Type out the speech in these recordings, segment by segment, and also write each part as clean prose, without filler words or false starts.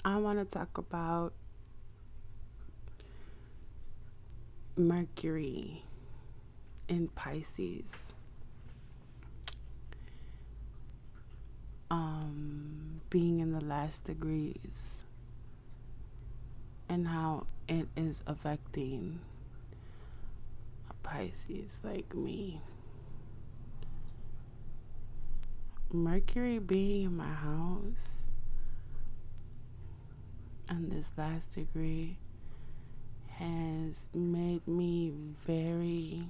I want to talk about Mercury in Pisces. Being in the last degrees and how it is affecting a Pisces like me. Mercury being in my house and this last degree has made me very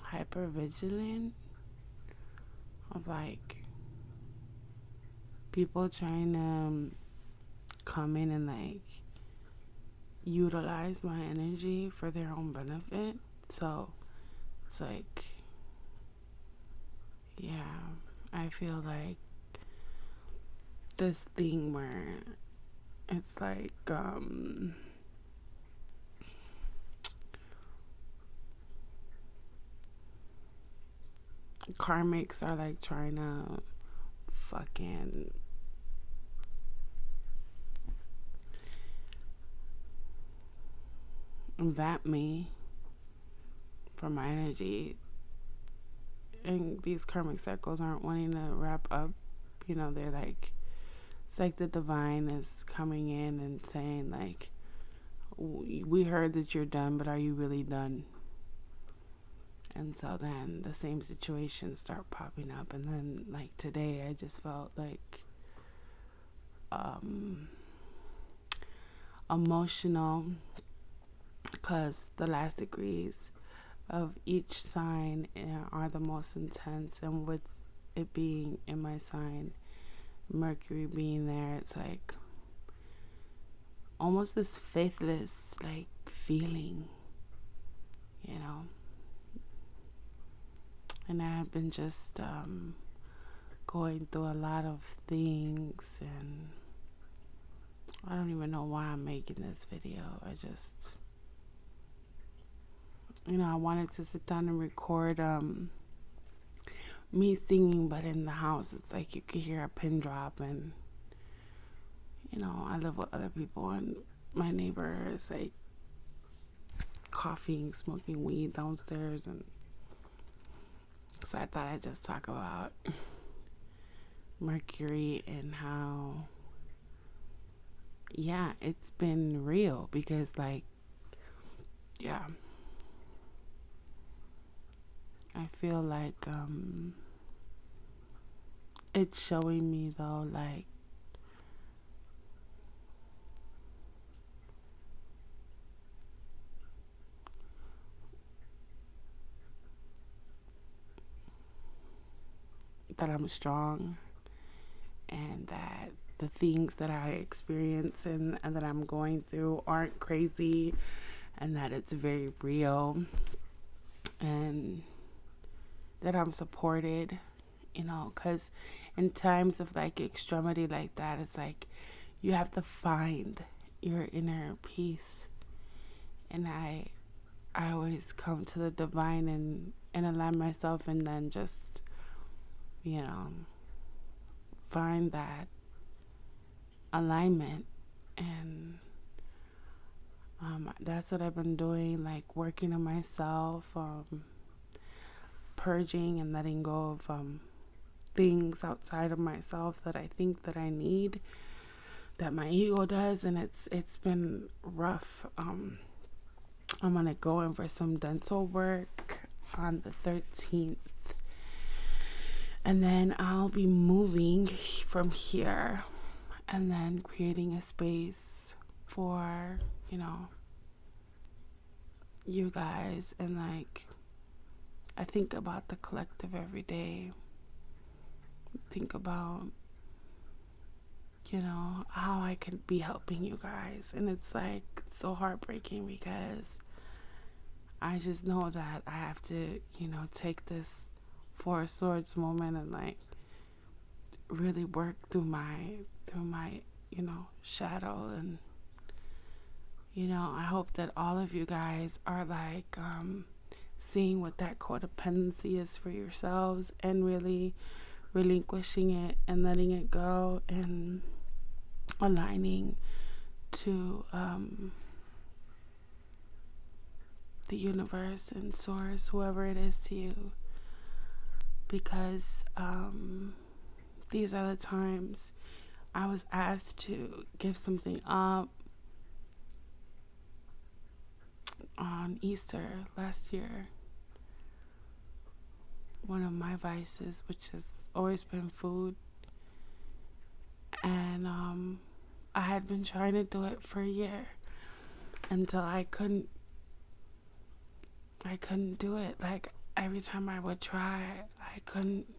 hyper vigilant of like people trying to come in and like utilize my energy for their own benefit. So it's like, yeah, I feel like this thing where it's like karmics are like trying to fucking vamp me for my energy, and these karmic cycles aren't wanting to wrap up. They're like, it's like the divine is coming in and saying like, we heard that you're done, but are you really done? And so then the same situations start popping up. And then like today I just felt like emotional because the last degrees of each sign are the most intense, and with it being in my sign, Mercury being there, it's like almost this faithless like feeling, and I have been just going through a lot of things, and I don't even know why I'm making this video. I just, I wanted to sit down and record me singing, but in the house it's like you could hear a pin drop, and I live with other people, and my neighbor is like coughing, smoking weed downstairs, and so I thought I'd just talk about Mercury and how, yeah, it's been real because like, yeah, I feel like it's showing me though like that I'm strong, and that the things that I experience and that I'm going through aren't crazy, and that it's very real, and that I'm supported, because in times of like extremity like that, it's like you have to find your inner peace. And I always come to the divine and align myself, and then just find that alignment. And that's what I've been doing, like working on myself, purging and letting go of things outside of myself that I think that I need, that my ego does, and it's been rough. I'm gonna go in for some dental work on the 13th, and then I'll be moving from here, and then creating a space for you guys. And like, I think about the collective every day. Think about how I could be helping you guys, and it's like so heartbreaking because I just know that I have to take this Four of Swords moment and like really work through my shadow. And I hope that all of you guys are like seeing what that codependency is for yourselves, and really relinquishing it and letting it go and aligning to the universe and source, whoever it is to you, because these are the times I was asked to give something up on Easter last year. One of my vices, which has always been food, and I had been trying to do it for a year until I couldn't do it. Like, every time I would try, I couldn't,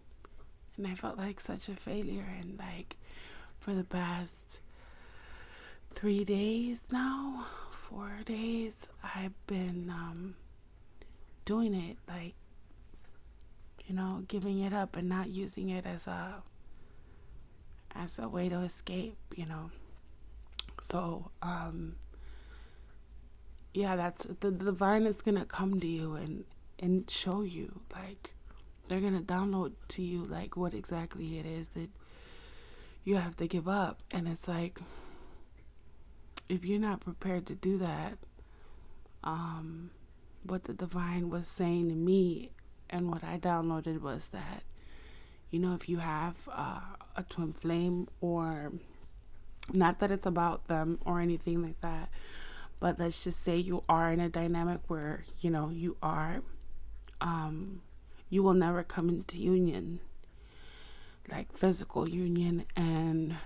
and I felt like such a failure. And like, for the past 3 days now, 4 days, I've been doing it, like, giving it up and not using it as a way to escape, So yeah, that's the divine is gonna come to you and show you, like, they're gonna download to you like what exactly it is that you have to give up. And it's like, if you're not prepared to do that, what the divine was saying to me and what I downloaded was that, if you have a twin flame, or not that it's about them or anything like that, but let's just say you are in a dynamic where, you are, you will never come into union, like physical union, and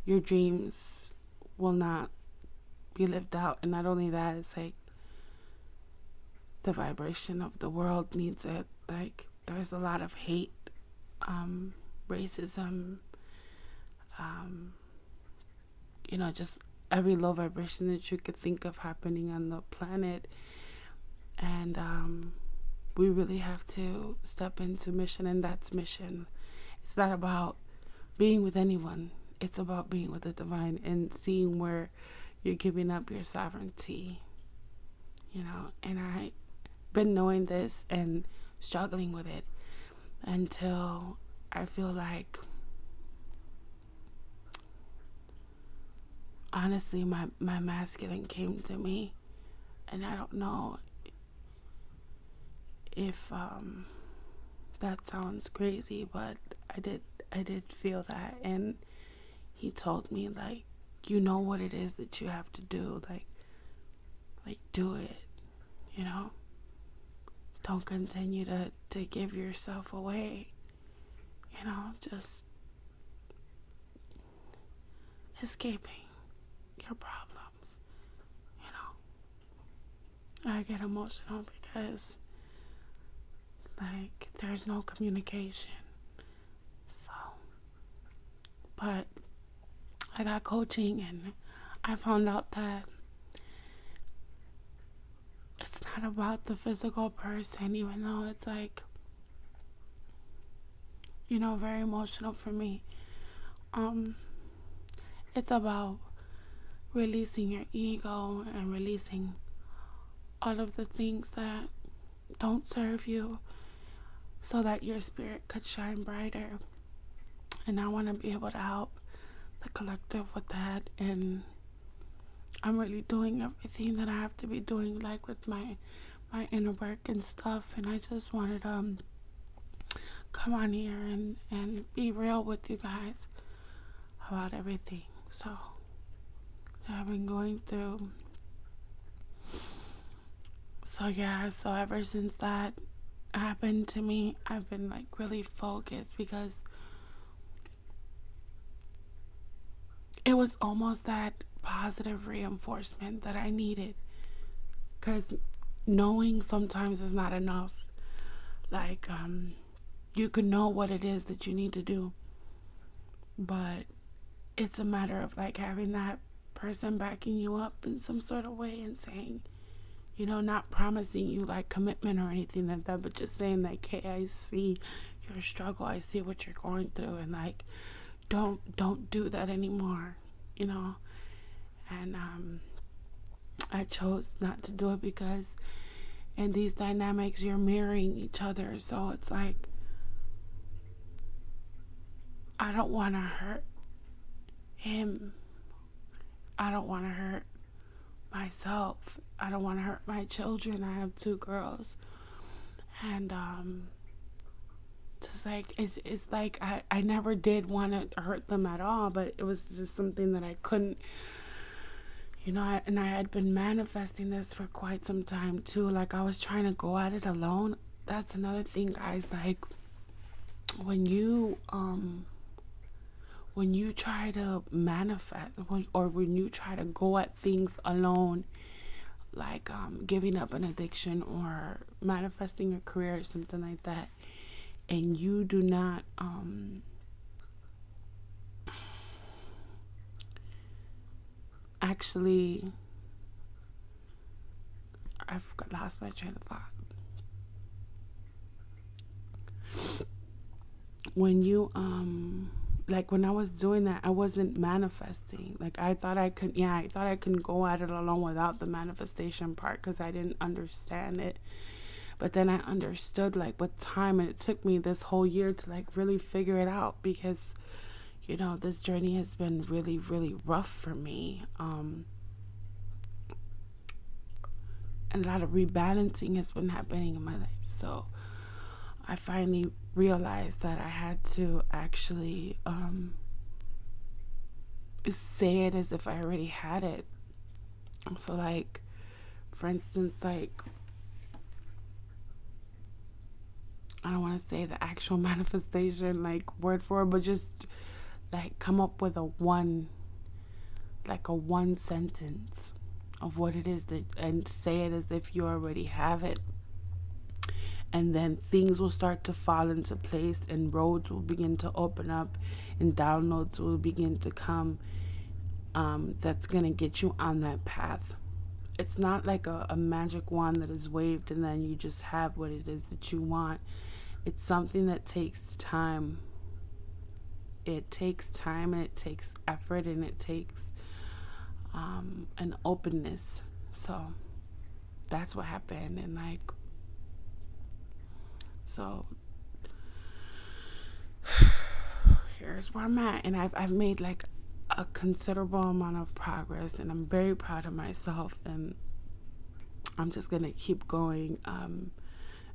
your dreams will not be lived out. And not only that, it's like the vibration of the world needs it. Like, there's a lot of hate, racism, just every low vibration that you could think of happening on the planet. And we really have to step into mission, and that's mission. It's not about being with anyone. It's about being with the divine and seeing where you're giving up your sovereignty, and I've been knowing this and struggling with it until I feel like, honestly, my masculine came to me. And I don't know if that sounds crazy, but I did feel that. And he told me, like, what it is that you have to do, like do it, don't continue to give yourself away, just escaping your problems. I get emotional because, like, there's no communication. So, but I got coaching, and I found out that it's not about the physical person, even though it's like, very emotional for me. It's about releasing your ego and releasing all of the things that don't serve you, so that your spirit could shine brighter. And I want to be able to help the collective with that. And I'm really doing everything that I have to be doing, like with my inner work and stuff. And I just wanted to come on here and be real with you guys about everything. So I've been going through. So yeah, so ever since that happened to me, I've been like really focused, because it was almost that positive reinforcement that I needed. Because knowing sometimes is not enough. Like, you can know what it is that you need to do, but it's a matter of like having that person backing you up in some sort of way and saying, not promising you like commitment or anything like that, but just saying like, hey, I see your struggle, I see what you're going through, and like, don't do that anymore, and I chose not to do it, because in these dynamics you're mirroring each other. So it's like, I don't want to hurt him. I don't want to hurt myself. I don't want to hurt my children. I have 2 girls. And just like it's like I never did want to hurt them at all, but it was just something that I couldn't, and I had been manifesting this for quite some time too. Like, I was trying to go at it alone. That's another thing, guys. Like, when you try to manifest, or when you try to go at things alone, like giving up an addiction or manifesting a career or something like that, and you do not actually, I've lost my train of thought. When you like, when I was doing that, I wasn't manifesting. Like, I thought I could go at it alone without the manifestation part, because I didn't understand it. But then I understood, like, with time, and it took me this whole year to, like, really figure it out, because this journey has been really, really rough for me. And a lot of rebalancing has been happening in my life. So I finally realized that I had to actually say it as if I already had it. So, like, for instance, like, I don't want to say the actual manifestation, like, word for word, but just, like, come up with a one sentence of what it is, and say it as if you already have it. And then things will start to fall into place, and roads will begin to open up, and downloads will begin to come, that's going to get you on that path. It's not like a magic wand that is waved and then you just have what it is that you want. It's something that takes time. It takes time, and it takes effort, and it takes an openness. So that's what happened. And, like, so here's where I'm at, and I've made, like, a considerable amount of progress, and I'm very proud of myself, and I'm just gonna keep going.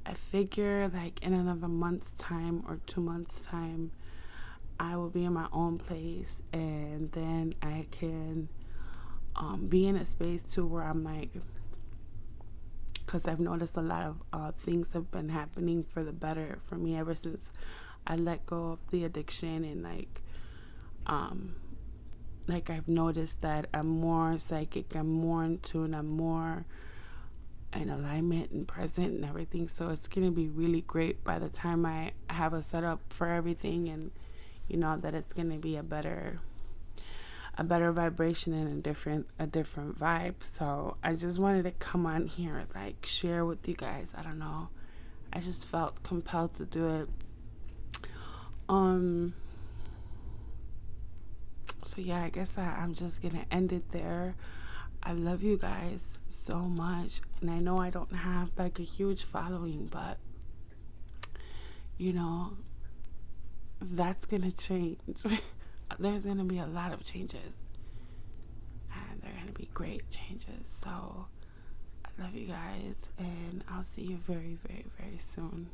I figure, like, in another month's time or 2 months' time, I will be in my own place, and then I can be in a space too where I'm like, because I've noticed a lot of things have been happening for the better for me ever since I let go of the addiction, and like I've noticed that I'm more psychic, I'm more in tune, I'm more in alignment and present and everything. So it's gonna be really great by the time I have a setup for everything, and that it's gonna be a better vibration and a different vibe. So I just wanted to come on here, like, share with you guys. I don't know, I just felt compelled to do it. So yeah, I guess I'm just gonna end it there. I love you guys so much, and I know I don't have, like, a huge following, but that's gonna change. There's gonna be a lot of changes, and they're gonna be great changes. So I love you guys, and I'll see you very, very, very soon.